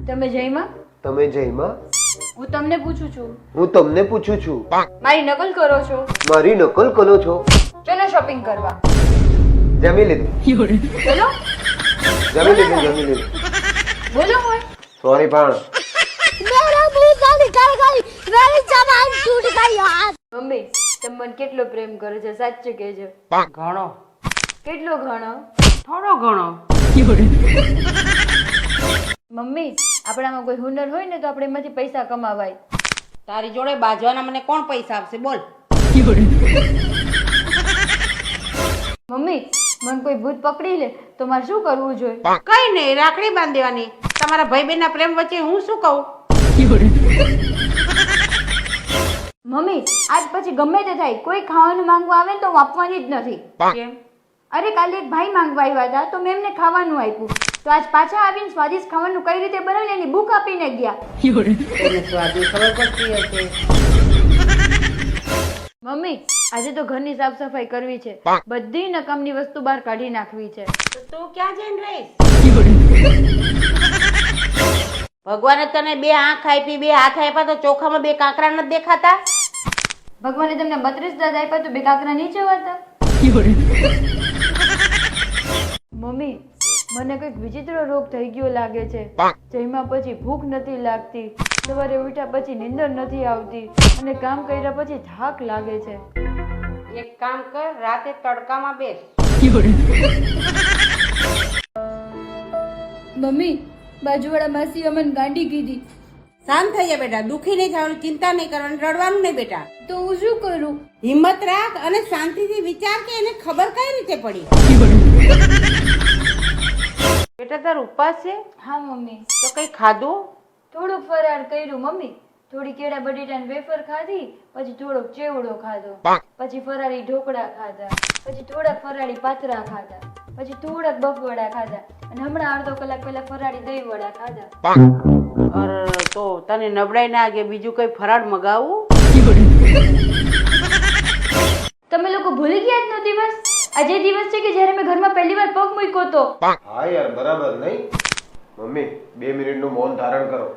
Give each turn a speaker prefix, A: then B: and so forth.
A: તમે જયમાં?
B: તમે જયમાં?
A: હું તમને પૂછું છું.
B: હું તમને પૂછું છું.
A: મારી નકલ કરો છો?
B: મારી નકલ કરો છો?
A: ચલો શોપિંગ કરવા.
B: જમી લીધું.
A: ચલો.
B: જમી લીધું.
A: બોલો હોય.
B: સોરી પણ
C: मेरा मुंह से निकल गई मेरी जबान टूट गई यार
A: મમ્મી તમે મને કેટલો પ્રેમ કરો છો સાચું કહેજો.
D: ઘણો
A: કેટલો ઘણો?
D: થોડો ઘણો.
A: મમ્મી આપણામાં કોઈ હુનર હોય ને તો આપણે એમાંથી પૈસા કમાવાય.
D: તારી જોડે બાજવાના મને કોણ પૈસા આપશે બોલ?
A: મમ્મી મને કોઈ ભૂત પકડી લે તો મારે શું કરવું જોઈએ?
D: કઈ નહીં, રાખડી બાંધવાની. તમારા ભાઈ બહેન ના પ્રેમ વચ્ચે હું શું કહું?
A: મમ્મી આજ પછી ગમે તે થાય કોઈ ખાવાનું માંગવા આવે ને તો હું આપવાની જ નથી.
D: કેમ?
A: અરે કાલે એક ભાઈ માંગવા આવ્યા હતા તો મેં એમને ખાવાનું આપ્યું તો આજ પાછા આવીને સ્વાદિષ્ટ ખાવાનું કઈ રીતે બનાવીને એની બુક આપીને ગયા.
D: એને સ્વાદિષ્ટ ખબર પડતી હશે.
A: મમ્મી આજે તો ઘરની સાફ સફાઈ કરવી છે, બધી નકામની વસ્તુ બહાર કાઢી નાખવી છે.
D: તો તું ક્યાં જઈને રહીશ? ભગવાને તને બે આંખ આપી, બે હાથ આપ્યા તો ચોખામાં બે કાંકરા નથી દેખાતા?
A: ભગવાને તમને 32 દાંત આપ્યા તો બે કાંકરા નીચે હતા. મમ્મી મને કઈક વિચિત્ર રોગ થઈ ગયો લાગે છે. જમ્યા પછી ભૂખ નથી લાગતી, સવારે ઉઠ્યા પછી નીંદર નથી આવતી અને કામ કર્યા પછી થાક લાગે છે.
D: એક કામ કર, રાતે તડકામાં બેસ.
A: મમ્મી બાજુવાળા માસી અમને ગાંડી કીધી.
D: શાંત થઈ જા બેટા, દુખી નહીં થવાનું, ચિંતા નહીં કરવાની, રડવાનું નહીં બેટા.
A: તો હું શું કરું?
D: હિંમત રાખ અને શાંતિથી વિચાર કે એને ખબર કઈ રીતે પડી. બેટા તાર ઉપવાસ છે?
A: હા મમ્મી.
D: તો કઈ ખાધું?
A: થોડુંક ફરાળ કર્યું મમ્મી. થોડી કેળા બટેટાની વેફર ખાધી, પછી થોડોક ચેવડો ખાધો, પછી ફરાળી ઢોકળા ખાધા, પછી થોડાક ફરાળી પાથરા ખાધા, પછી થોડાક બફવડા ખાધા અને હમણાં અડધો કલાક પહેલા ફરાળી દહીં વડા ખાધા.
D: અરે તો તને નબળાઈ ના લાગે, બીજું કઈ ફરાળ મગાવું?
A: તમે લોકો ભૂલી ગયા આજનો દિવસ? આજે દિવસ છે કે જ્યારે મેં ઘરમાં પહેલી વાર પગ મૂક્યો તો.
B: હા યાર બરાબર નહીં. મમ્મી 2 મિનિટનું મૌન ધારણ કરો.